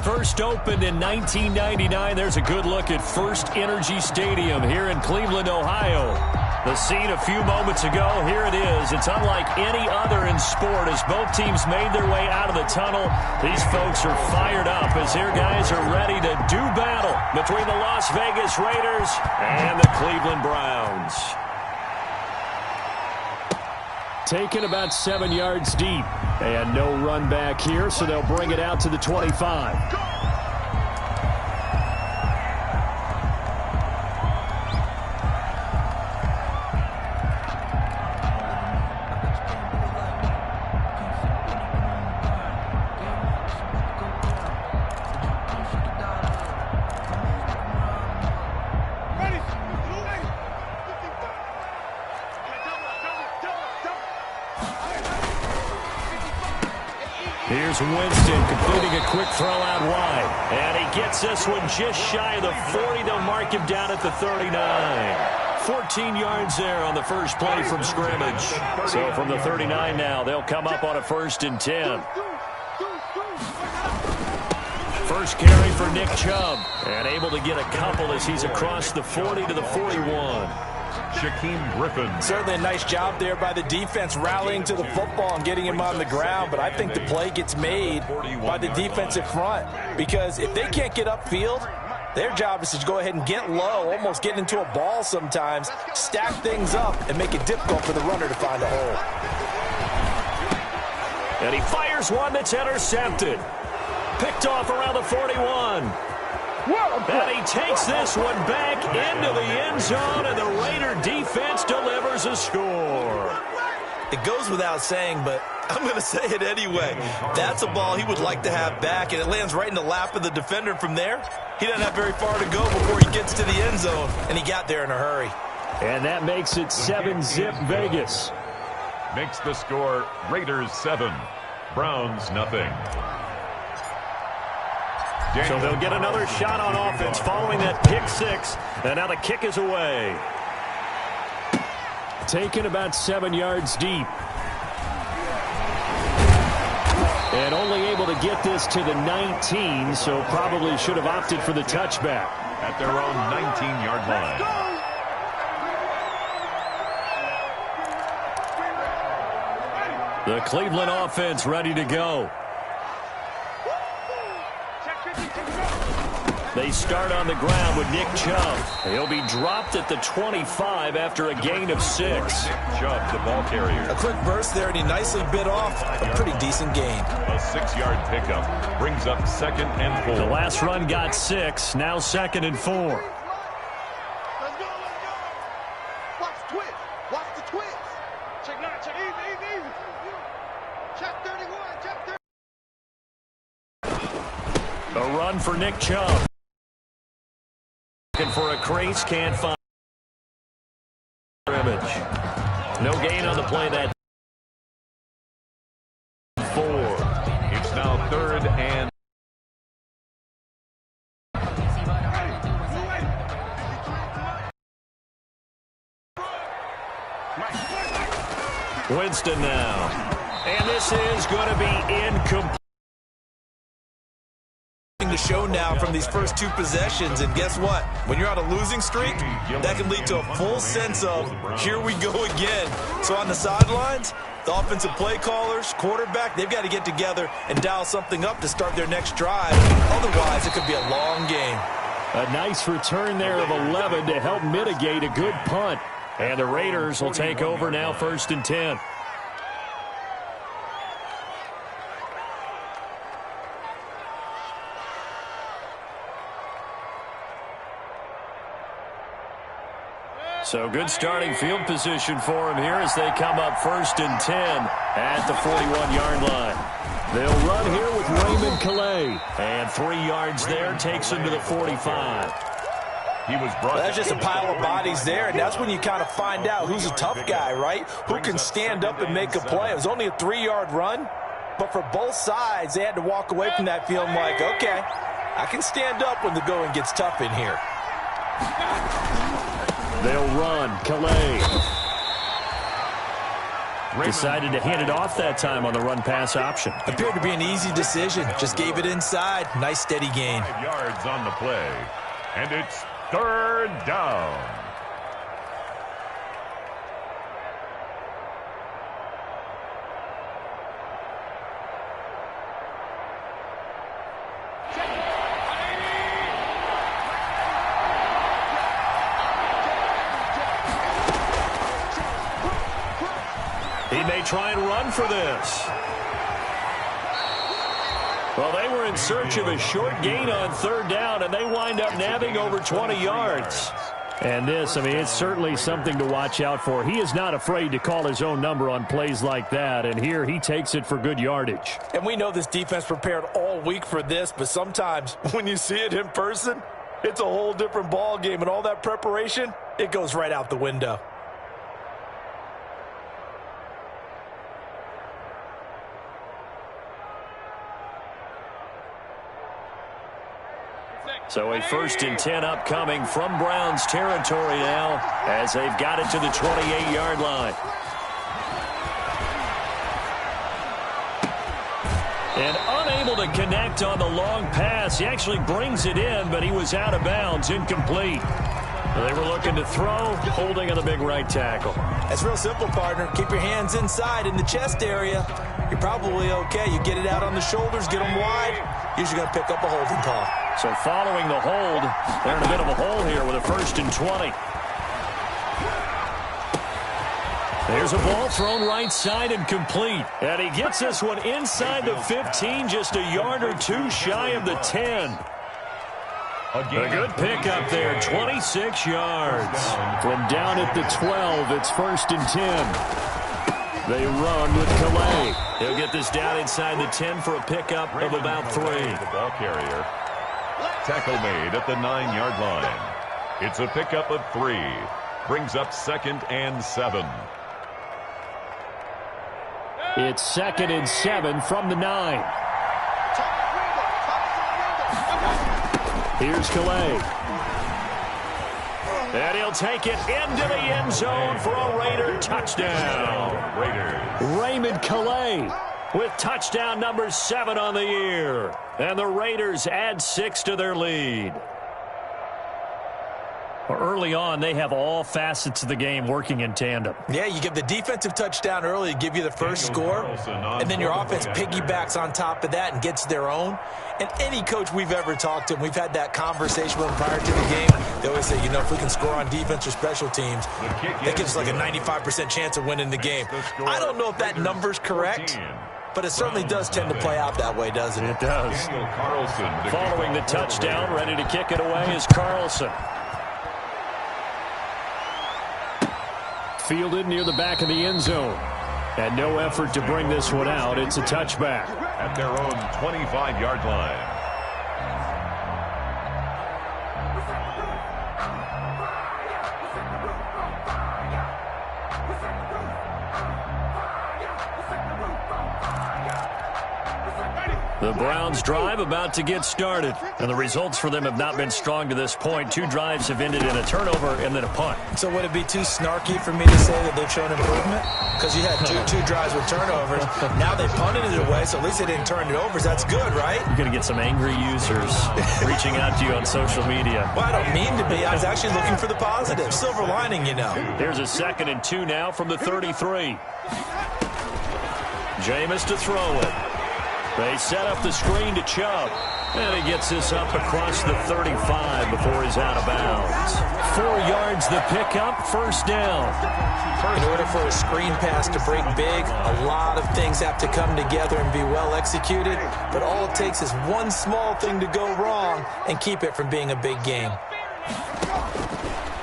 first opened in 1999. There's a good look at First Energy Stadium here in Cleveland, Ohio. The scene a few moments ago, here it is. It's unlike any other in sport as both teams made their way out of the tunnel. These folks are fired up as their guys are ready to do battle between the Las Vegas Raiders and the Cleveland Browns. Taken about 7 yards deep. And no run back here, so they'll bring it out to the 25. Here's Winston completing a quick throw out wide. And he gets this one just shy of the 40. They'll mark him down at the 39. 14 yards there on the first play from scrimmage. So from the 39 now, they'll come up on a 1st and 10. First carry for Nick Chubb. And able to get a couple as he's across the 40 to the 41. Shaquem Griffin. Certainly a nice job there by the defense rallying to the football and getting him on the ground, but I think the play gets made by the defensive front because if they can't get upfield, their job is to go ahead and get low, almost get into a ball sometimes, stack things up, and make it difficult for the runner to find a hole. And he fires one that's intercepted. Picked off around the 41. And he takes this one back into the end zone, and the Raider defense delivers a score. It goes without saying, but I'm going to say it anyway. That's a ball he would like to have back, and it lands right in the lap of the defender. From there, he doesn't have very far to go before he gets to the end zone, and he got there in a hurry. And that makes it 7-zip Vegas. Makes the score Raiders 7, Browns nothing. So they'll get another shot on offense following that pick six. And now the kick is away. Taken about 7 yards deep. And only able to get this to the 19, so probably should have opted for the touchback. At their own 19-yard line. The Cleveland offense ready to go. They start on the ground with Nick Chubb. He'll be dropped at the 25 after a gain of 6. Nick Chubb, the ball carrier. A quick burst there, and he nicely bit off a pretty decent gain. A 6-yard pickup brings up 2nd and 4. The last run got 6, now 2nd and 4. Let's go. Watch the twist. Watch the twist. Check 9, check easy. Check 31, check 30. A run for Nick Chubb. Looking for a crease, can't find image. No gain on the play. That 4. It's now 3rd and Winston now. And this is going to be incomplete. The show now from these first 2 possessions, and guess what? When you're on a losing streak, that can lead to a full sense of here we go again. So on the sidelines, the offensive play callers, quarterback, they've got to get together and dial something up to start their next drive. Otherwise, it could be a long game. A nice return there of 11 to help mitigate a good punt. And the Raiders will take over now, 1st and 10. So good starting field position for him here as they come up 1st and 10 at the 41-yard line. They'll run here with Raymond Calais. And 3 yards there takes him to the 45. he was brought. Well, that's just a pile of bodies there, and that's when you kind of find out who's a tough guy, right? Who can stand up and make a play. It was only a 3-yard run, but for both sides, they had to walk away from that feeling like, okay, I can stand up when the going gets tough in here. They'll run. Calais. Decided to hand it off that time on the run-pass option. Appeared to be an easy decision. Just gave it inside. Nice steady gain. 5 yards on the play. And it's 3rd down. He may try and run for this. Well, they were in search of a short gain on 3rd down, and they wind up nabbing over 20 yards. And this, I mean, it's certainly something to watch out for. He is not afraid to call his own number on plays like that, and here he takes it for good yardage. And we know this defense prepared all week for this, but sometimes when you see it in person, it's a whole different ball game, and all that preparation, it goes right out the window. So a 1st and 10 upcoming from Browns territory now as they've got it to the 28-yard line. And unable to connect on the long pass. He actually brings it in, but he was out of bounds, incomplete. They were looking to throw, holding on the big right tackle. That's real simple, partner. Keep your hands inside in the chest area. You're probably okay. You get it out on the shoulders, get them wide. Usually going to pick up a holding call. So following the hold, they're in a bit of a hole here with a 1st and 20. There's a ball thrown right side and complete. And he gets this one inside the 15, just a yard or two shy of the 10. A good pickup there, 26 yards. From down at the 12, it's 1st and 10. They run with Calais. He'll get this down inside the 10 for a pickup of about 3. The ball carrier. Tackle made at the 9-yard line. It's a pickup of 3. Brings up 2nd and 7. It's 2nd and 7 from the 9. Here's Calais. And he'll take it into the end zone for a Raider touchdown. Raiders. Raymond Calais with touchdown number 7 on the year. And the Raiders add 6 to their lead. Early on, they have all facets of the game working in tandem. Yeah, you give the defensive touchdown early to give you the first score, and then your offense piggybacks on top of that and gets their own. And any coach we've ever talked to, and we've had that conversation with them prior to the game, they always say, you know, if we can score on defense or special teams, that gives us like a 95% chance of winning the game. I don't know if that number's correct, but it certainly does tend to play out that way, doesn't it? It does. Following the touchdown, ready to kick it away is Carlson. Fielded near the back of the end zone. And no effort to bring this one out. It's a touchback. At their own 25-yard line. The Browns drive about to get started, and the results for them have not been strong to this point. 2 drives have ended in a turnover and then a punt. So would it be too snarky for me to say that they've shown improvement? Because you had two drives with turnovers. Now they punted it away, so at least they didn't turn it over. So that's good, right? You're going to get some angry users reaching out to you on social media. Well, I don't mean to be. I was actually looking for the positive. Silver lining, you know. Here's a 2nd and 2 now from the 33. Jameis to throw it. They set up the screen to Chubb. And he gets this up across the 35 before he's out of bounds. 4 yards the pickup, 1st down. In order for a screen pass to break big, a lot of things have to come together and be well executed. But all it takes is one small thing to go wrong and keep it from being a big game.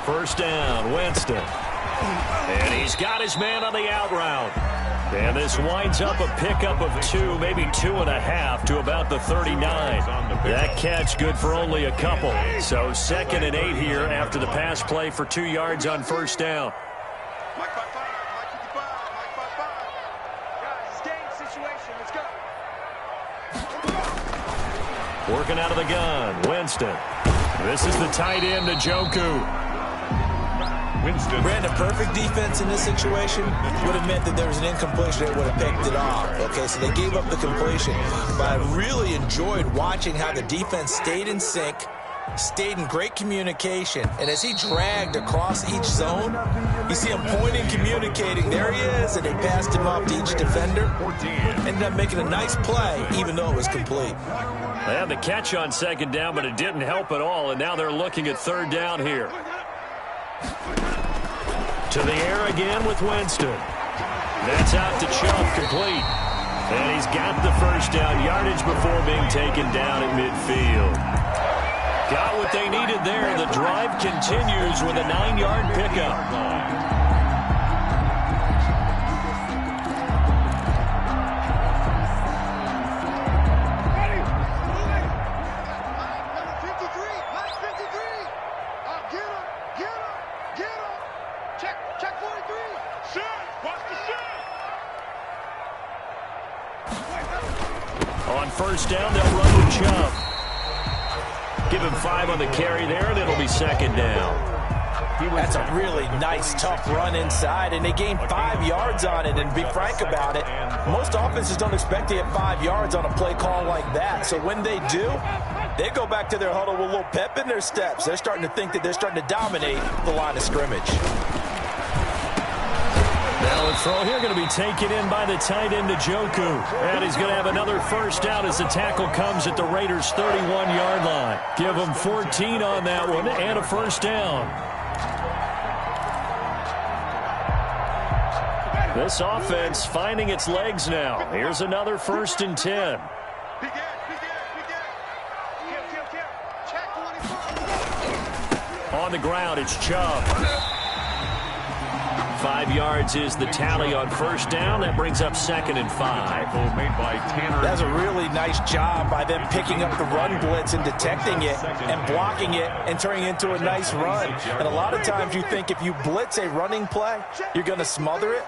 1st down, Winston. And he's got his man on the out route. And this winds up a pickup of 2, maybe 2.5 to about the 39. That catch good for only a couple. So 2nd and 8 here after the pass play for 2 yards on 1st down. Mike 5-5, Mike 55, Mike 5-5. Guys, it's game situation. Let's go. Working out of the gun, Winston. This is the tight end, Njoku. Winston. Brandon, perfect defense in this situation would have meant that there was an incompletion. They would have picked it off. Okay, so they gave up the completion. But I really enjoyed watching how the defense stayed in sync, stayed in great communication, and as he dragged across each zone, you see him pointing, communicating. There he is, and they passed him off to each defender. Ended up making a nice play, even though it was complete. They had the catch on second down, but it didn't help at all, and now they're looking at third down here. To the air again with Winston. That's out to Chubb, complete. And he's got the first down yardage before being taken down at midfield. Got what they needed there. The drive continues with a 9-yard pickup. On first down, they'll run with Chubb. Give him 5 on the carry there, and it'll be second down. That's a really nice, tough run inside, and they gained 5 yards on it. And to be frank about it, most offenses don't expect to get 5 yards on a play call like that. So when they do, they go back to their huddle with a little pep in their steps. They're starting to think that they're starting to dominate the line of scrimmage. Now the throw here going to be taken in by the tight end, Njoku. And he's going to have another first down as the tackle comes at the Raiders' 31-yard line. Give him 14 on that one and a first down. This offense finding its legs now. Here's another 1st and 10. On the ground, it's Chubb. 5 yards is the tally on first down. That brings up 2nd and 5. Made by Tanner. That's a really nice job by them picking up the run blitz and detecting it and blocking it and turning it into a nice run. And a lot of times you think if you blitz a running play, you're going to smother it.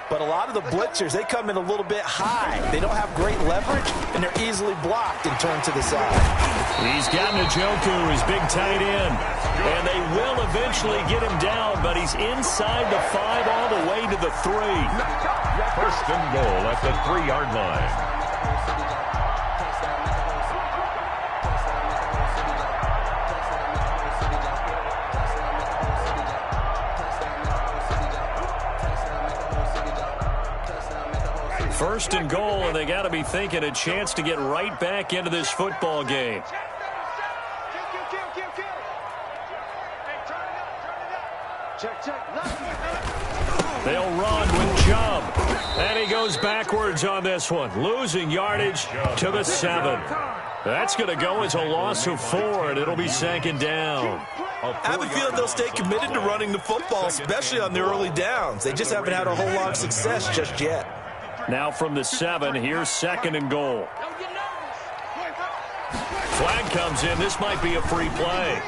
But a lot of the blitzers, they come in a little bit high. They don't have great leverage, and they're easily blocked and turned to the side. He's got Njoku, his big tight end. And they will eventually get him down, but he's inside the 5 all the way to the 3. 1st and goal at the 3-yard line. First and goal, and they got to be thinking a chance to get right back into this football game. They'll run with Chubb. And he goes backwards on this one, losing yardage to the 7. That's going to go as a loss of 4, and it'll be 2nd down. I have a feeling they'll stay committed to running the football, especially on the early downs. They just haven't had a whole lot of success just yet. Now from the 7, here's 2nd and goal. Flag comes in. This might be a free play.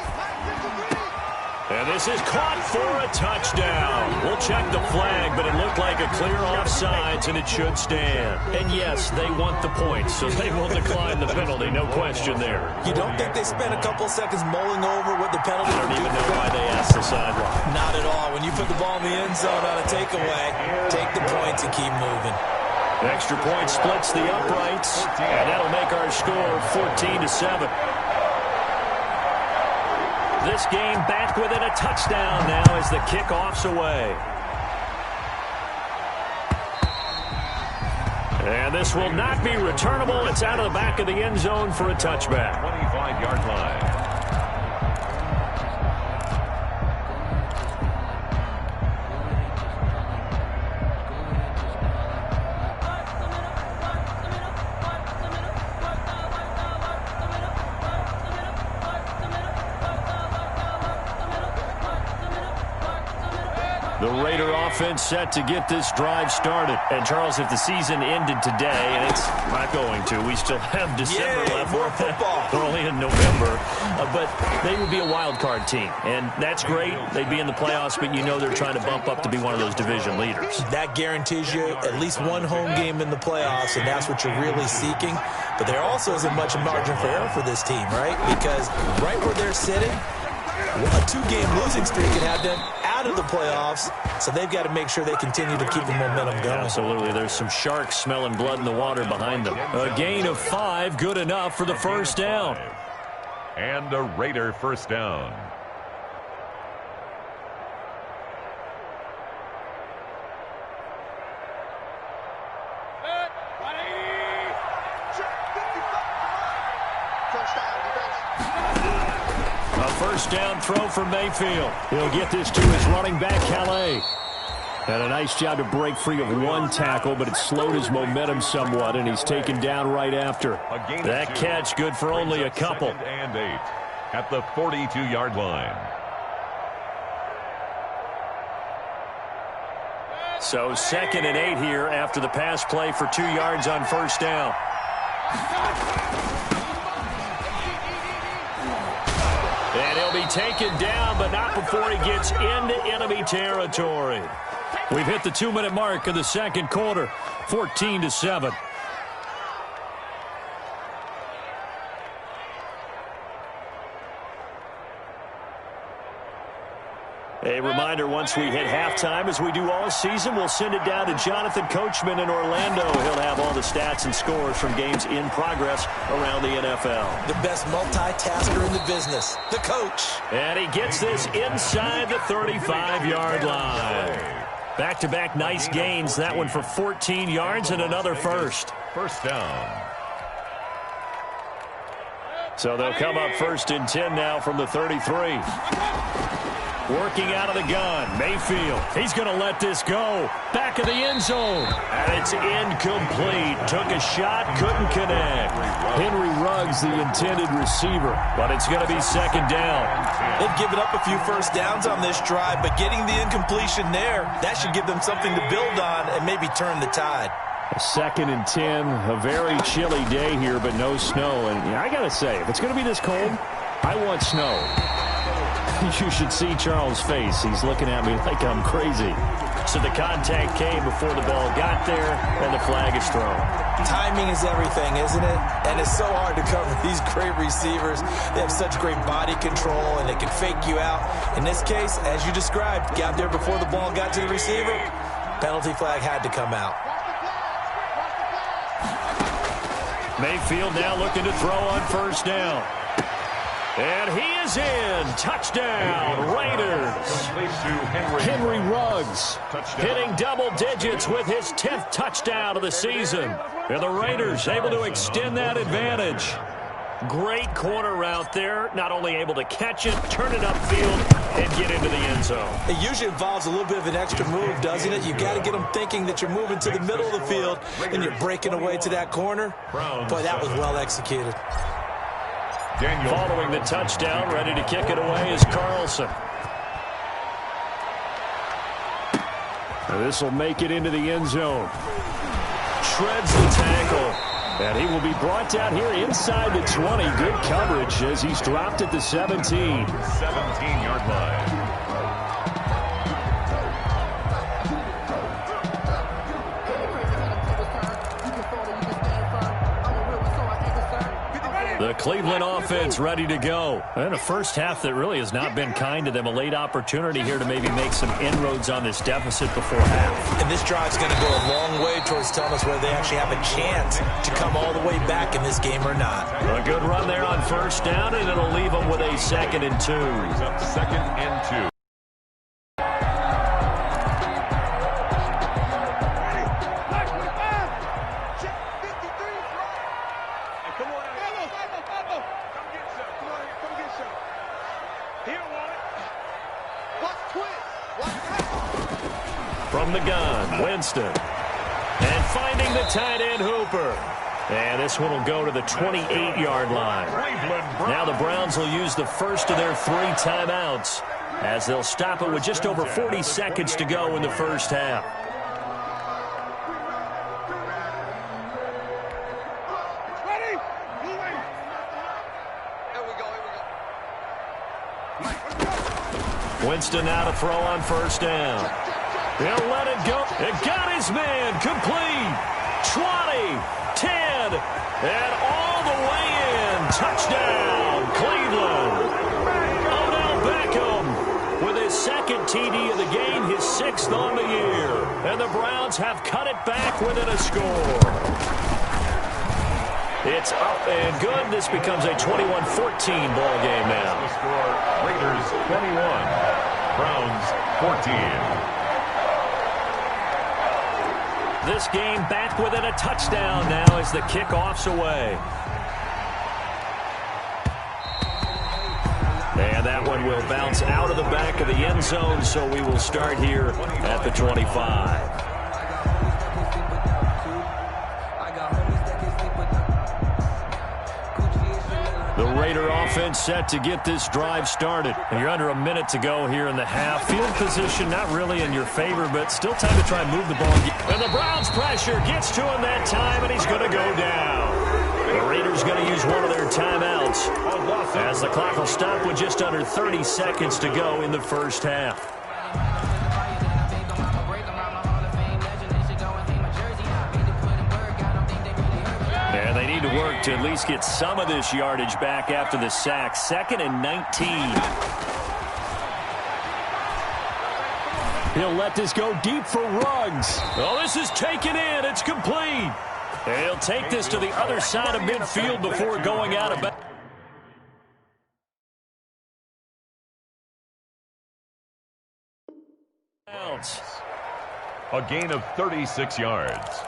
And this is caught for a touchdown. We'll check the flag, but it looked like a clear offsides, and it should stand. And yes, they want the points, so they will decline the penalty. No question there. You don't think they spent a couple seconds mulling over what the penalty I don't even know why they asked the sideline. Not at all. When you put the ball in the end zone on a takeaway, take the points and keep moving. Extra point splits the uprights, and that'll make our score 14-7. This game back within a touchdown now as the kickoff's away. And this will not be returnable. It's out of the back of the end zone for a touchback. 25-yard line. The Raider offense set to get this drive started. And, Charles, if the season ended today, and it's not going to, we still have December left. More football. We're only in November. But they would be a wild card team. And that's great. They'd be in the playoffs, but you know they're trying to bump up to be one of those division leaders. That guarantees you at least one home game in the playoffs, and that's what you're really seeking. But there also isn't much margin for error for this team, right? Because right where they're sitting, a 2-game losing streak can have them out of the playoffs, so they've got to make sure they continue to keep the momentum going. Absolutely. There's some sharks smelling blood in the water behind them. A gain of 5, good enough for the first down. And a Raider first down. A first down throw for Mayfield. He'll get this to his running back, Calais. And a nice job to break free of one tackle, but it slowed his momentum somewhat, and he's taken down right after. That catch good for only a couple. And 8 at the 42-yard line. So 2nd and 8 here after the pass play for 2 yards on first down. And he'll be taken down, but not before he gets into enemy territory. We've hit the 2-minute mark of the second quarter, 14-7. A reminder, once we hit halftime, as we do all season, we'll send it down to Jonathan Coachman in Orlando. He'll have all the stats and scores from games in progress around the NFL. The best multitasker in the business, the coach. And he gets this inside the 35-yard line. Back-to-back nice gains. That one for 14 yards and another first. First down. So they'll come up 1st and 10 now from the 33. Working out of the gun, Mayfield. He's going to let this go. Back of the end zone. And it's incomplete. Took a shot, couldn't connect. Henry Ruggs, the intended receiver. But it's going to be 2nd down. They've given up a few first downs on this drive, but getting the incompletion there, that should give them something to build on and maybe turn the tide. 2nd and 10, a very chilly day here, but no snow. And I got to say, if it's going to be this cold, I want snow. You should see Charles' face. He's looking at me like I'm crazy. So the contact came before the ball got there, and the flag is thrown. Timing is everything, isn't it? And it's so hard to cover these great receivers. They have such great body control, and they can fake you out. In this case, as you described, got there before the ball got to the receiver. Penalty flag had to come out. Mayfield now looking to throw on first down. And he is in. Touchdown, Raiders. Henry Ruggs hitting double digits with his 10th touchdown of the season. And the Raiders able to extend that advantage. Great corner route there. Not only able to catch it, turn it upfield, and get into the end zone. It usually involves a little bit of an extra move, doesn't it? You've got to get them thinking that you're moving to the middle of the field and you're breaking away to that corner. Boy, that was well executed. Following the touchdown, ready to kick it away is Carlson. This will make it into the end zone. Shreds the tackle. And he will be brought down here inside the 20. Good coverage as he's dropped at the 17. 17-yard line. The Cleveland offense ready to go. And a first half that really has not been kind to them. A late opportunity here to maybe make some inroads on this deficit before half. And this drive's going to go a long way towards telling us whether they actually have a chance to come all the way back in this game or not. A good run there on first down, and it'll leave them with a 2nd and 2. 2nd and 2. From the gun, Winston. And finding the tight end, Hooper. And this one will go to the 28-yard line. Now the Browns will use the first of their 3 timeouts as they'll stop it with just over 40 seconds to go in the first half. Winston now to throw on first down. He'll let it go. It got his man. Complete. 20, 10, and all the way in. Touchdown, Cleveland. Odell Beckham with his 2nd TD of the game, his 6th on the year. And the Browns have cut it back within a score. It's up and good. This becomes a 21-14 ball game now. The score, Raiders 21, Browns 14. This game back within a touchdown now as the kickoff's away. And that one will bounce out of the back of the end zone, so we will start here at the 25. The Raider offense set to get this drive started. And you're under a minute to go here in the half. Field position not really in your favor, but still time to try and move the ball. And the Browns pressure gets to him that time, and he's going to go down. The Raiders going to use one of their timeouts as the clock will stop with just under 30 seconds to go in the first half. And they need to work to at least get some of this yardage back after the sack. 2nd and 19. He'll let this go deep for Ruggs. Oh, this is taken in. It's complete. And he'll take this to the other side of midfield before going out of bounds. A gain of 36 yards.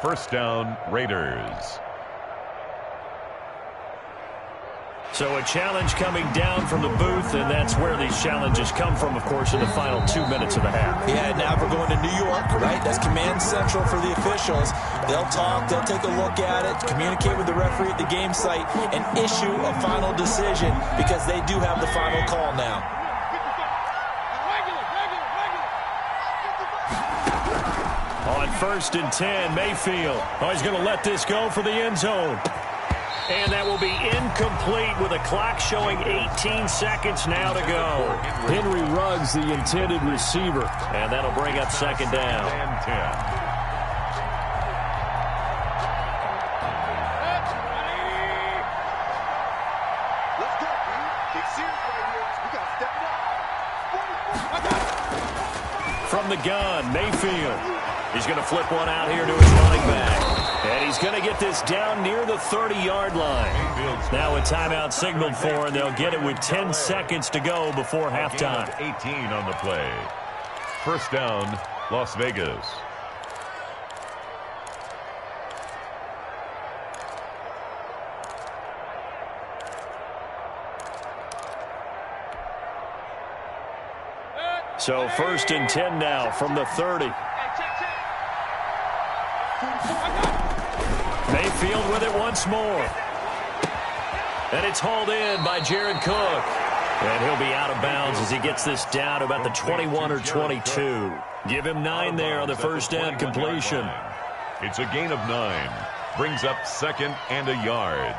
First down, Raiders. So a challenge coming down from the booth, and that's where these challenges come from, of course, in the final 2 minutes of the half. Yeah, now we're going to New York, right? That's command central for the officials. They'll talk, they'll take a look at it, communicate with the referee at the game site, and issue a final decision because they do have the final call now. On 1st and 10, Mayfield. Oh, he's going to let this go for the end zone. And that will be incomplete with a clock showing 18 seconds now to go. Henry Ruggs, the intended receiver. And that'll bring up 2nd down. And 10. Let's go, man. Get serious right here. We got to step it up. From the gun, Mayfield. He's going to flip one out here to his running back. And he's going to get this down near the 30-yard line. Now a timeout signaled for, and they'll get it with 10 seconds to go before halftime. 18 on the play. First down, Las Vegas. So 1st and 10 now from the 30. Mayfield with it once more. And it's hauled in by Jared Cook. And he'll be out of bounds as he gets this down to about the 21 or 22. Give him 9 there on the first down completion. It's a gain of 9. Brings up 2nd and a yard.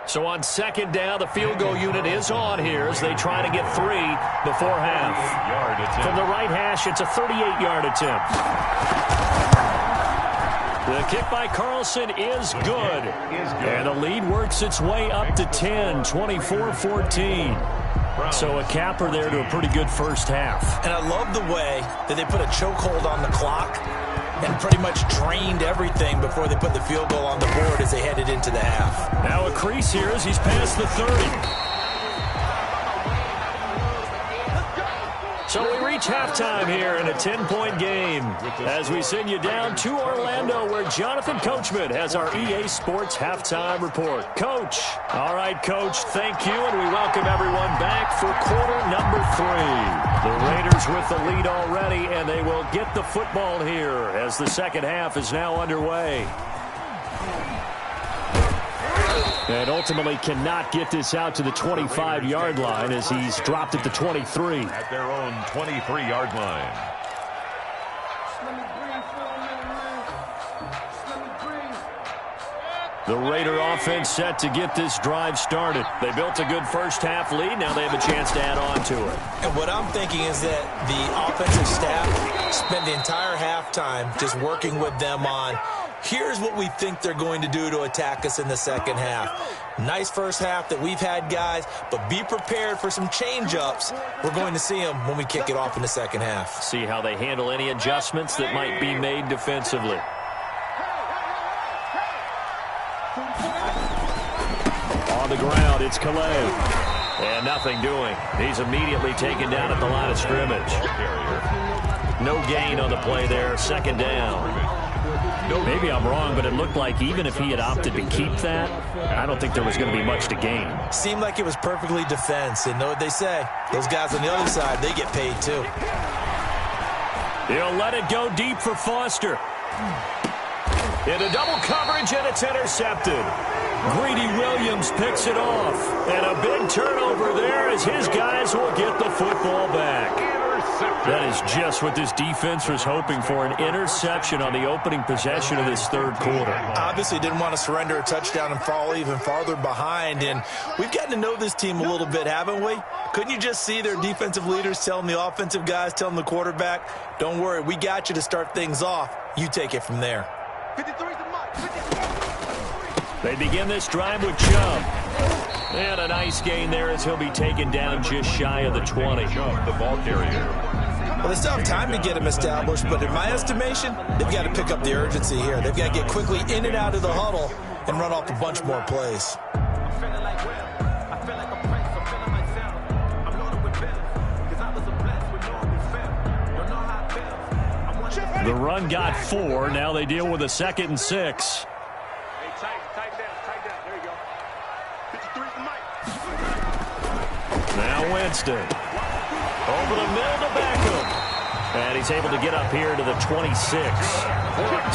So on 2nd down, the field goal unit is on here as they try to get 3 before half. From the right hash, it's a 38-yard attempt. The kick by Carlson is good. And the lead works its way up to 10, 24-14. So a capper there to a pretty good first half. And I love the way that they put a chokehold on the clock and pretty much drained everything before they put the field goal on the board as they headed into the half. Now a crease here as he's past the 30. So we reach halftime here in a 10-point game as we send you down to Orlando where Jonathan Coachman has our EA Sports Halftime Report. Coach. All right, Coach, thank you, and we welcome everyone back for quarter number 3. The Raiders with the lead already, and they will get the football here as the second half is now underway. And ultimately cannot get this out to the 25-yard line as he's dropped at the 23. At their own 23-yard line. The Raider offense set to get this drive started. They built a good first half lead. Now they have a chance to add on to it. And what I'm thinking is that the offensive staff spent the entire halftime just working with them on Here's what we think they're going to do to attack us in the second half. Nice first half that we've had, guys, but be prepared for some change-ups. We're going to see them when we kick it off in the second half. See how they handle any adjustments that might be made defensively. On the ground, it's Calais. And nothing doing. He's immediately taken down at the line of scrimmage. No gain on the play there. Second down. Maybe I'm wrong, but it looked like even if he had opted to keep that, I don't think there was going to be much to gain. Seemed like it was perfectly defense. And know what they say? Those guys on the other side, they get paid too. He'll let it go deep for Foster. Into double coverage, and it's intercepted. Greedy Williams picks it off. And a big turnover there as his guys will get the football back. That is just what this defense was hoping for, an interception on the opening possession of this third quarter. Obviously didn't want to surrender a touchdown and fall even farther behind. And we've gotten to know this team a little bit, haven't we? Couldn't you just see their defensive leaders telling the offensive guys, telling the quarterback, don't worry, we got you to start things off. You take it from there. 53's the mark. 53. They begin this drive with Chubb. And a nice gain there as he'll be taken down just shy of the 20. Chubb, the ball carrier. Well, they still have time to get him established, but in my estimation, they've got to pick up the urgency here. They've got to get quickly in and out of the huddle and run off a bunch more plays. The run got 4. Now they deal with a 2nd and 6. Hey, tighten down. There you go. 53's the mic. Now Winston. Over the middle to Beckham. And he's able to get up here to the 26.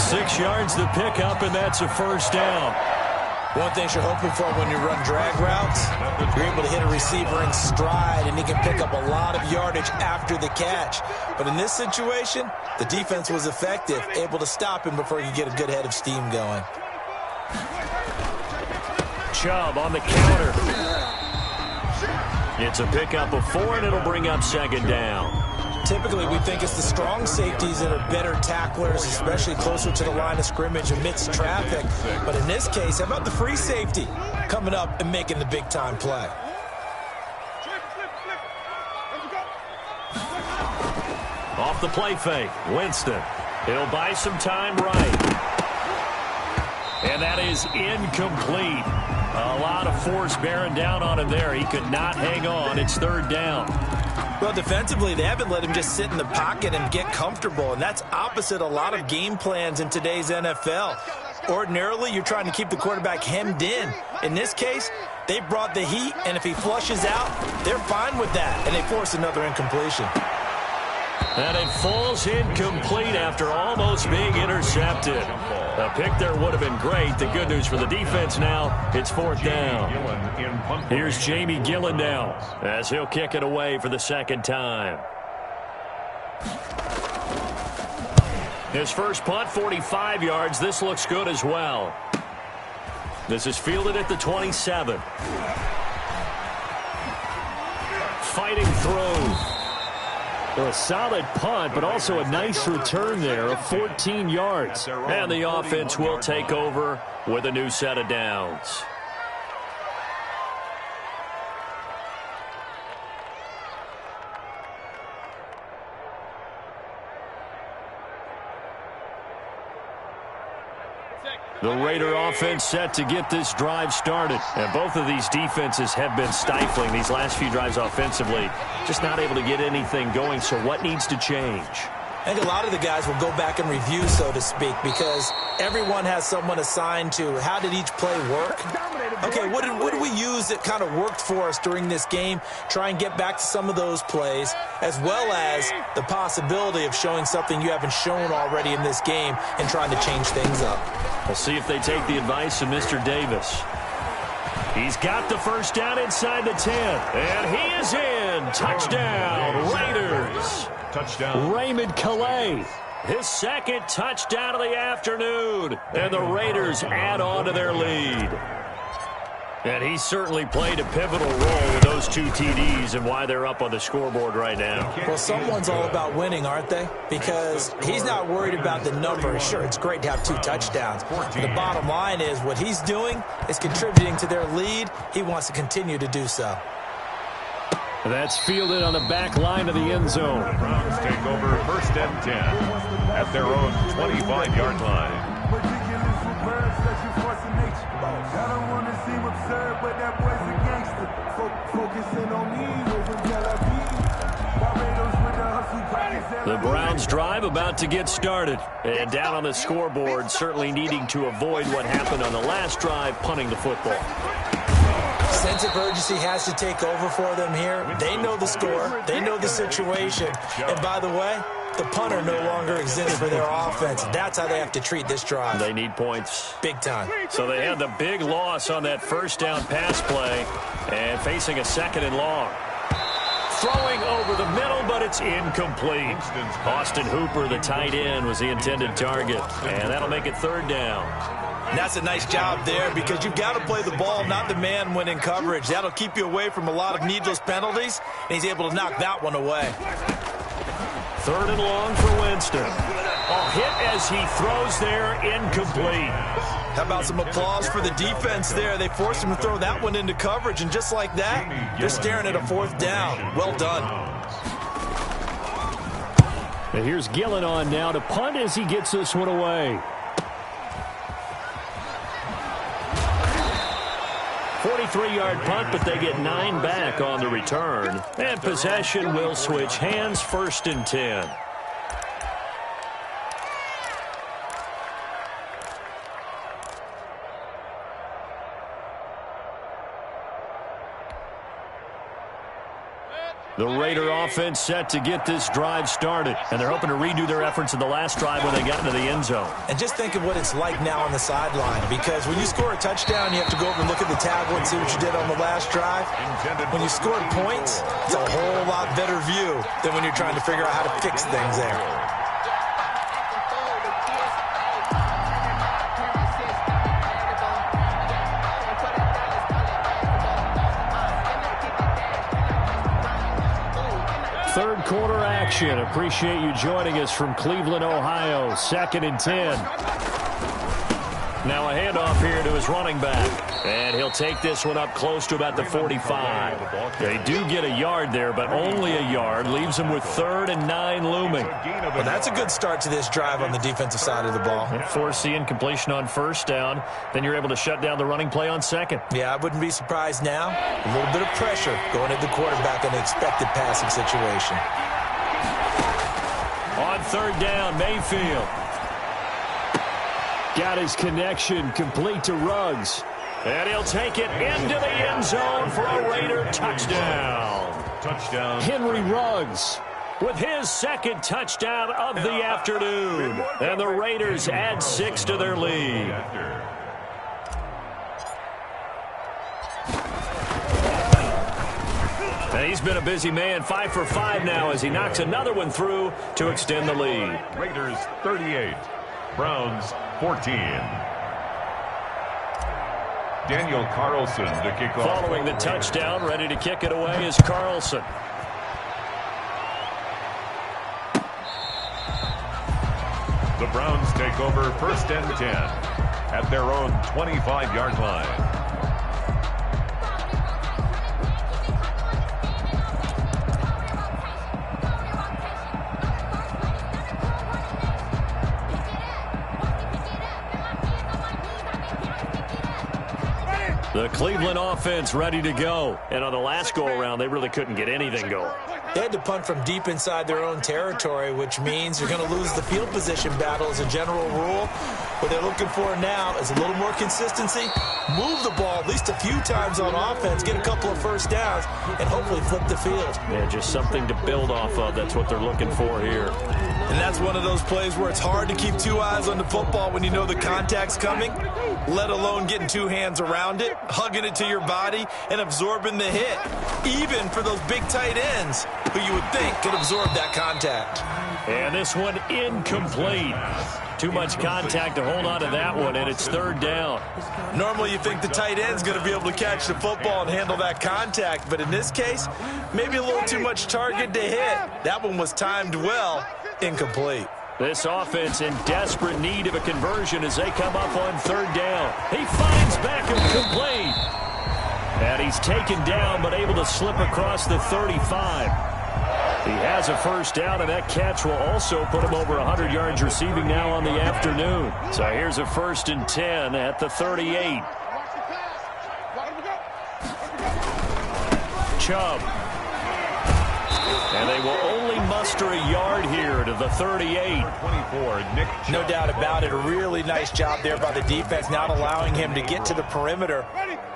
6 yards to pick up, and that's a first down. One thing you're hoping for when you run drag routes, you're able to hit a receiver in stride, and he can pick up a lot of yardage after the catch. But in this situation, the defense was effective, able to stop him before he could get a good head of steam going. Chubb on the counter. It's a pickup of 4, and it'll bring up 2nd down. Typically, we think it's the strong safeties that are better tacklers, especially closer to the line of scrimmage amidst traffic. But in this case, how about the free safety coming up and making the big-time play? Off the play fake, Winston. He'll buy some time right. And that is incomplete. A lot of force bearing down on him there. He could not hang on. It's 3rd down. Well, defensively, they haven't let him just sit in the pocket and get comfortable, and that's opposite a lot of game plans in today's NFL. Ordinarily, you're trying to keep the quarterback hemmed in. In this case, they brought the heat, and if he flushes out, they're fine with that, and they force another incompletion. And it falls incomplete after almost being intercepted. A pick there would have been great. The good news for the defense now, it's 4th down. Here's Jamie Gillen now as he'll kick it away for the 2nd time. His first punt, 45 yards. This looks good as well. This is fielded at the 27. Fighting through. A solid punt, but also a nice return there of 14 yards. And the offense will take over with a new set of downs. The Raider offense set to get this drive started. And both of these defenses have been stifling these last few drives offensively. Just not able to get anything going, so what needs to change? I think a lot of the guys will go back and review, so to speak, because everyone has someone assigned to how did each play work. Okay, what did we use that kind of worked for us during this game? Try and get back to some of those plays, as well as the possibility of showing something you haven't shown already in this game and trying to change things up. We'll see if they take the advice of Mr. Davis. He's got the first down inside the 10. And he is in. Touchdown, Raiders. Touchdown. Raymond Calais. His 2nd touchdown of the afternoon. And the Raiders add on to their lead. And he certainly played a pivotal role with those 2 TDs and why they're up on the scoreboard right now. Well, someone's all about winning, aren't they? Because he's not worried about the numbers. Sure, it's great to have 2 touchdowns. But the bottom line is what he's doing is contributing to their lead. He wants to continue to do so. That's fielded on the back line of the end zone. The Browns take over 1st and 10 at their own 25-yard line. The Browns drive about to get started. And down on the scoreboard, certainly needing to avoid what happened on the last drive, punting the football. Sense of urgency has to take over for them here. They know the score. They know the situation. And by the way, the punter no longer exists for their offense. That's how they have to treat this drive. They need points. Big time. So they had the big loss on that 1st down pass play and facing a 2nd and long. Throwing over the middle, but it's incomplete. Austin Hooper, the tight end, was the intended target. And that'll make it 3rd down. And that's a nice job there because you've got to play the ball, not the man when in coverage. That'll keep you away from a lot of needless penalties, and he's able to knock that one away. 3rd and long for Winston. A hit as he throws there, incomplete. How about some applause for the defense there? They forced him to throw that one into coverage, and just like that, they're staring at a 4th down. Well done. And here's Gillen on now to punt as he gets this one away. 43-yard punt, but they get 9 back on the return. And possession will switch hands, 1st and 10. The Raider offense set to get this drive started, and they're hoping to redo their efforts in the last drive when they got into the end zone. And just think of what it's like now on the sideline, because when you score a touchdown, you have to go over and look at the tablet and see what you did on the last drive. When you scored points, it's a whole lot better view than when you're trying to figure out how to fix things there. Third quarter action. Appreciate you joining us from Cleveland, Ohio. 2nd and 10. Now a handoff here to his running back. And he'll take this one up close to about the 45. They do get a yard there, but only a yard. Leaves them with 3rd and 9 looming. Well, that's a good start to this drive on the defensive side of the ball. Force the incompletion on 1st down. Then you're able to shut down the running play on 2nd. Yeah, I wouldn't be surprised now. A little bit of pressure going at the quarterback in an expected passing situation. On 3rd down, Mayfield. Got his connection complete to Ruggs. And he'll take it into the end zone for a Raider touchdown. Touchdown. Henry Ruggs with his 2nd touchdown of the afternoon. And the Raiders add 6 to their lead. And he's been a busy man, 5 for 5 now as he knocks another one through to extend the lead. Raiders 38, Browns 14. Daniel Carlson to kick off. Following the touchdown, ready to kick it away is Carlson. The Browns take over 1st and 10 at their own 25-yard line. The Cleveland offense ready to go. And on the last go-around, they really couldn't get anything going. They had to punt from deep inside their own territory, which means you're going to lose the field position battle as a general rule. What they're looking for now is a little more consistency, move the ball at least a few times on offense, get a couple of 1st downs, and hopefully flip the field. Yeah, just something to build off of. That's what they're looking for here. And that's one of those plays where it's hard to keep 2 eyes on the football when you know the contact's coming, let alone getting 2 hands around it, hugging it to your body, and absorbing the hit, even for those big tight ends who you would think could absorb that contact. And this one incomplete. Too much contact to hold on to that one, and it's third down. Normally you think the tight end's going to be able to catch the football and handle that contact, but in this case, maybe a little too much target to hit. That one was timed well, incomplete. This offense in desperate need of a conversion as they come up on third down. He finds Beckham complete. And he's taken down but able to slip across the 35. He has a first down, and that catch will also put him over 100 yards receiving now on the afternoon. So here's a 1st and 10 at the 38. Chubb. And they will only muster a yard here to the 38. 24, Nick Chubb. No doubt about it. A really nice job there by the defense, not allowing him to get to the perimeter.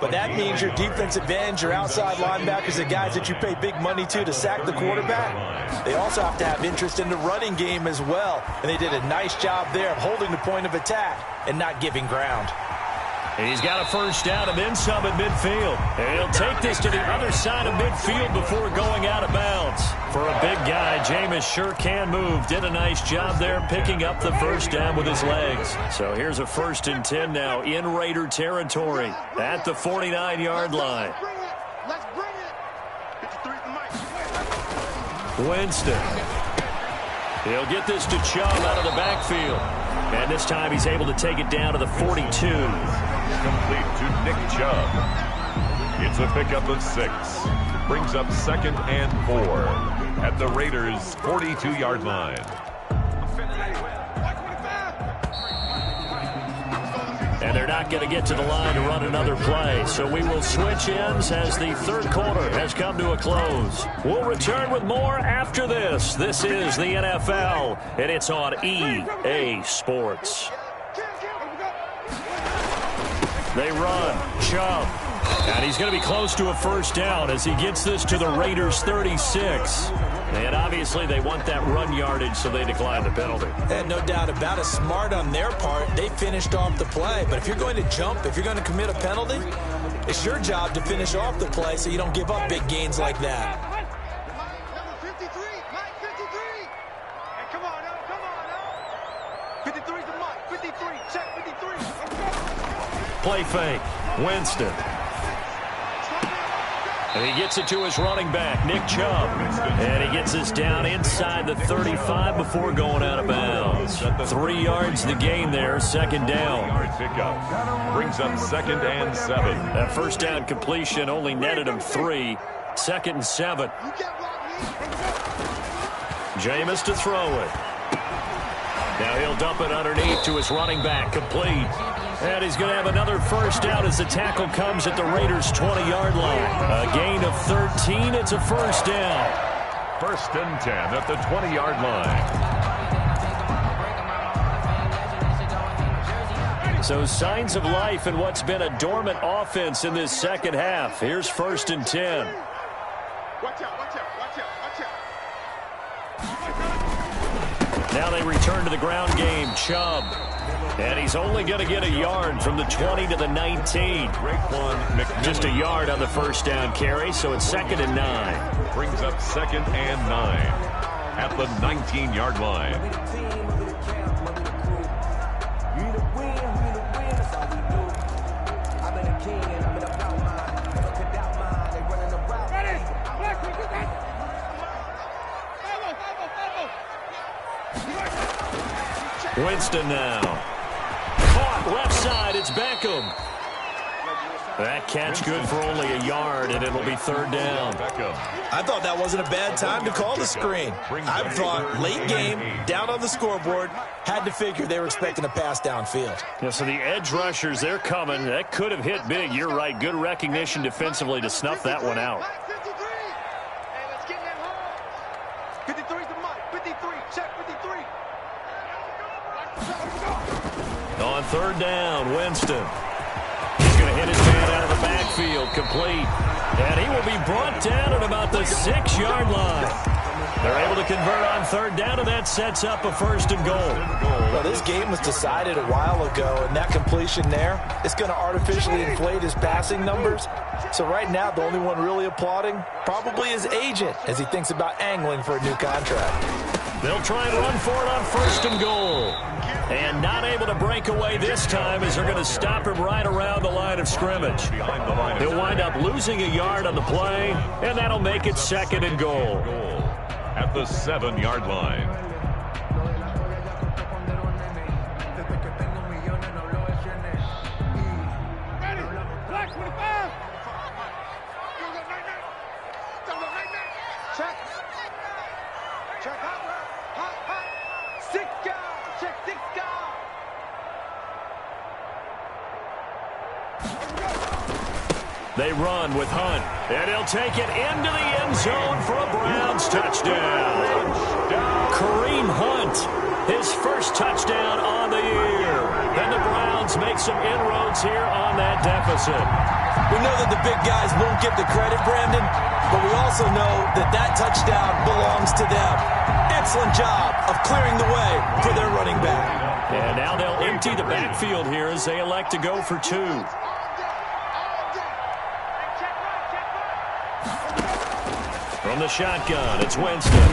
But that means your defensive ends, your outside linebackers, the guys that you pay big money to sack the quarterback, they also have to have interest in the running game as well. And they did a nice job there of holding the point of attack and not giving ground. He's got a first down and then some at midfield. And he'll take this to the other side of midfield before going out of bounds. For a big guy, Jameis sure can move. Did a nice job there picking up the first down with his legs. So here's a 1st and 10 now in Raider territory at the 49-yard line. Let's bring it. 53's the mic. Winston. He'll get this to Chubb out of the backfield. And this time he's able to take it down to the 42. Complete to Nick Chubb. It's a pickup of 6. Brings up 2nd and 4 at the Raiders' 42-yard line. And they're not going to get to the line to run another play. So we will switch ends as the third quarter has come to a close. We'll return with more after this. This is the NFL, and it's on EA Sports. They run. Chubb. And he's going to be close to a first down as he gets this to the Raiders' 36. And obviously they want that run yardage, so they decline the penalty. And no doubt about it, smart on their part. They finished off the play. But if you're going to jump, if you're going to commit a penalty, it's your job to finish off the play so you don't give up big gains like that. Number 53, Mike 53. Hey, come on now. 53's the mic. 53, check 53. Play fake. Winston. And he gets it to his running back, Nick Chubb. And he gets us down inside the 35 before going out of bounds. 3 yards the gain there, second down. Pickup. Brings up 2nd and 7. That first down completion only netted him 3. 2nd and 7. Jameis to throw it. Now he'll dump it underneath to his running back, complete. And he's going to have another first down as the tackle comes at the Raiders' 20-yard line. A gain of 13. It's a first down. 1st and 10 at the 20-yard line. So signs of life in what's been a dormant offense in this second half. Here's 1st and 10. Watch out, watch out, watch out, watch out. Now they return to the ground game. Chubb. And he's only going to get a yard from the 20 to the 19. Just a yard on the first down carry, so it's 2nd and 9. Brings up 2nd and 9 at the 19-yard line. Winston now. Caught left side, it's Beckham. That catch good for only a yard, and it'll be 3rd down. I thought that wasn't a bad time to call the screen. I thought late game, down on the scoreboard, had to figure they were expecting a pass downfield. Yeah, so the edge rushers, they're coming. That could have hit big. You're right. Good recognition defensively to snuff that one out. 53. Hey, let's get in that hole. 53's the mic. 53, check 53. On 3rd down, Winston. He's going to hit his man out of the backfield, complete. And he will be brought down at about the 6-yard line. They're able to convert on 3rd down, and that sets up a 1st and goal. Well, this game was decided a while ago, and that completion there, it's going to artificially inflate his passing numbers. So right now, the only one really applauding probably his agent as he thinks about angling for a new contract. They'll try and run for it on 1st and goal. And not able to break away this time as they're going to stop him right around the line of scrimmage. He'll wind up losing a yard on the play, and that'll make it 2nd and goal. At the 7-yard line. They run with Hunt, and he'll take it into the end zone for a Browns touchdown. Kareem Hunt, his first touchdown on the year. And the Browns make some inroads here on that deficit. We know that the big guys won't get the credit, Brandon, but we also know that that touchdown belongs to them. Excellent job of clearing the way for their running back. And now they'll empty the backfield here as they elect to go for 2. From the shotgun, it's Winston.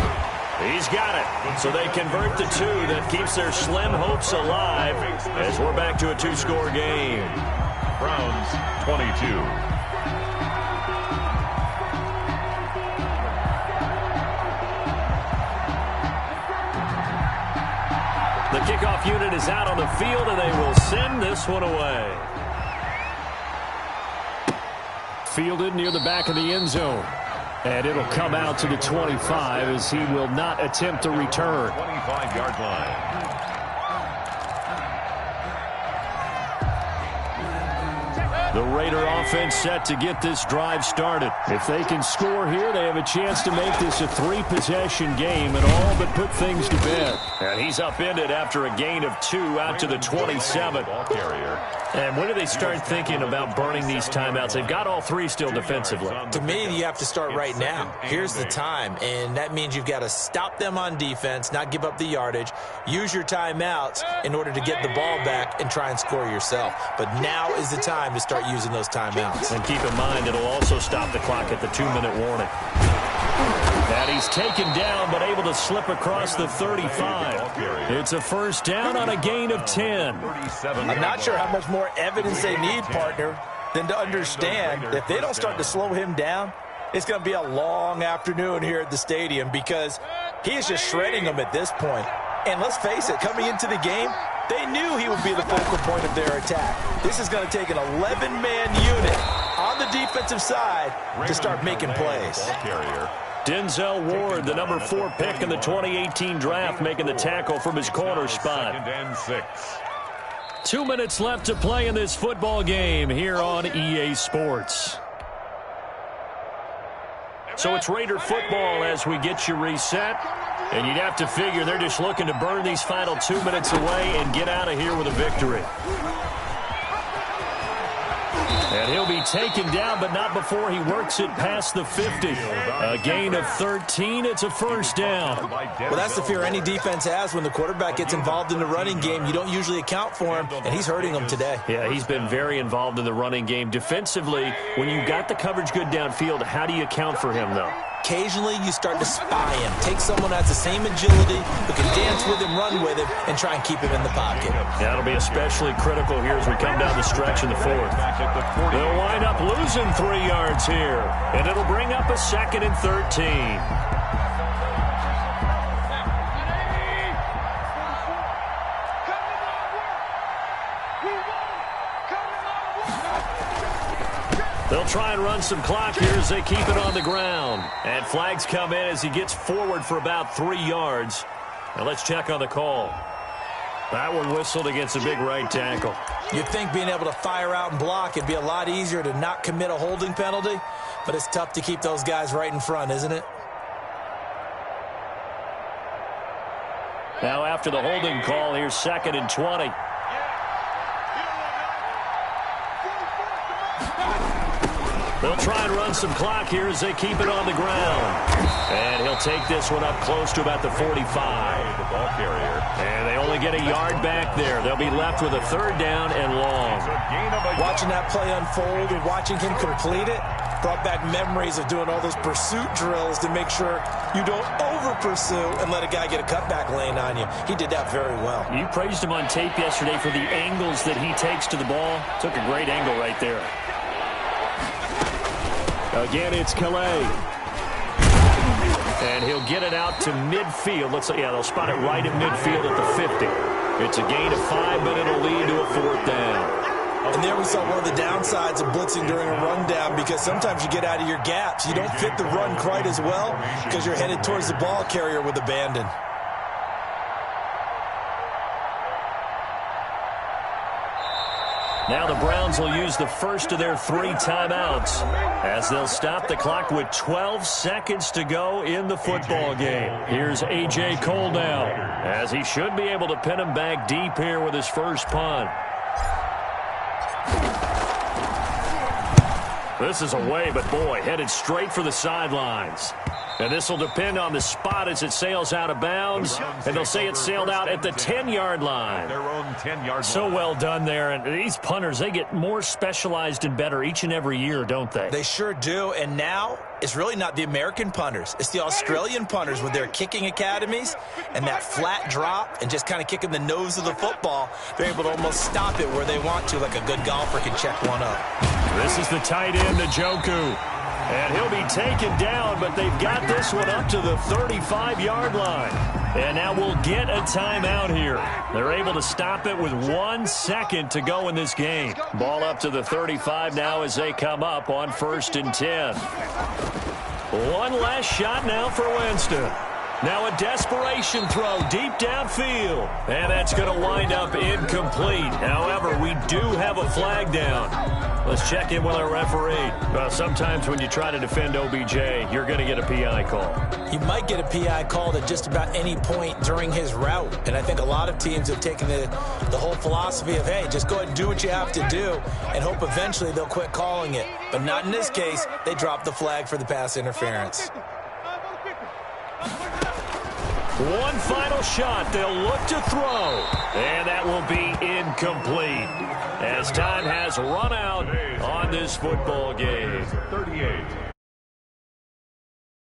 He's got it. So they convert the 2 that keeps their slim hopes alive as we're back to a 2-score game. Browns 22. The kickoff unit is out on the field, and they will send this one away. Fielded near the back of the end zone. And it'll come out to the 25 as he will not attempt to return. 25-yard line. The Raider offense set to get this drive started. If they can score here, they have a chance to make this a 3-possession game and all but put things to bed. And he's upended after a gain of 2 out to the 27. And when do they start thinking about burning these timeouts? They've got all 3 still defensively. To me, you have to start right now. Here's the time, and that means you've got to stop them on defense, not give up the yardage, use your timeouts in order to get the ball back and try and score yourself. But now is the time to start using those timeouts. And keep in mind, it'll also stop the clock at the 2-minute warning. And he's taken down, but able to slip across the 35. It's a first down on a gain of 10. I'm not sure how much more evidence they need, partner, than to understand that if they don't start to slow him down, it's going to be a long afternoon here at the stadium because he is just shredding them at this point. And let's face it, coming into the game, they knew he would be the focal point of their attack. This is going to take an 11-man unit on the defensive side to start making plays. Denzel Ward, the number 4 pick in the 2018 draft, making the tackle from his corner spot. 2nd and 6. 2 minutes left to play in this football game here on EA Sports. So it's Raider football as we get you reset. And you'd have to figure they're just looking to burn these final 2 minutes away and get out of here with a victory. And he'll be taken down, but not before he works it past the 50. A gain of 13. It's a first down. Well, that's the fear any defense has when the quarterback gets involved in the running game. You don't usually account for him, and he's hurting them today. Yeah, he's been very involved in the running game. Defensively, when you got the coverage good downfield, how do you account for him, though? Occasionally, you start to spy him. Take someone who has the same agility, who can dance with him, run with him, and try and keep him in the pocket. That'll be especially critical here as we come down the stretch in the 4th. They'll wind up losing 3 yards here, and it'll bring up a 2nd and 13. They'll try and run some clock here as they keep it on the ground. And flags come in as he gets forward for about 3 yards. Now let's check on the call. That one whistled against a big right tackle. You'd think being able to fire out and block, it'd be a lot easier to not commit a holding penalty, but it's tough to keep those guys right in front, isn't it? Now after the holding call, here's 2nd and 20. They'll try and run some clock here as they keep it on the ground. And he'll take this one up close to about the 45. The ball carrier. And they only get a yard back there. They'll be left with a 3rd down and long. Watching that play unfold and watching him complete it, Brought back memories of doing all those pursuit drills to make sure you don't over-pursue and let a guy get a cutback lane on you. He did that very well. You praised him on tape yesterday for the angles that he takes to the ball. Took a great angle right there. Again, it's Calais. And he'll get it out to midfield. They'll spot it right in midfield at the 50. It's a gain of 5, but it'll lead to a 4th down. And there we saw one of the downsides of blitzing during a rundown, because sometimes you get out of your gaps. You don't fit the run quite as well because you're headed towards the ball carrier with abandon. Now the Browns will use the first of their 3 timeouts as they'll stop the clock with 12 seconds to go in the football game. Here's A.J. Cole now, as he should be able to pin him back deep here with his first punt. This is away, but boy, headed straight for the sidelines. And this will depend on the spot as it sails out of bounds. And they'll say it sailed out at the 10-yard line. Their own 10-yard line. So well done there. And these punters, they get more specialized and better each and every year, don't they? They sure do. And now it's really not the American punters. It's the Australian punters with their kicking academies and that flat drop and just kind of kicking the nose of the football. They're able to almost stop it where they want to, like a good golfer can check one up. This is the tight end, Njoku. And he'll be taken down, but they've got this one up to the 35-yard line. And now we'll get a timeout here. They're able to stop it with 1 second to go in this game. Ball up to the 35 now as they come up on 1st and 10. One last shot now for Winston. Now a desperation throw deep downfield. And that's going to wind up incomplete. However, we do have a flag down. Let's check in with our referee. Well, sometimes when you try to defend OBJ, you're going to get a PI call. You might get a PI called at just about any point during his route. And I think a lot of teams have taken the whole philosophy of, hey, just go ahead and do what you have to do and hope eventually they'll quit calling it. But not in this case. They dropped the flag for the pass interference. One final shot. They'll look to throw. And that will be incomplete as time has run out on this football game. 38.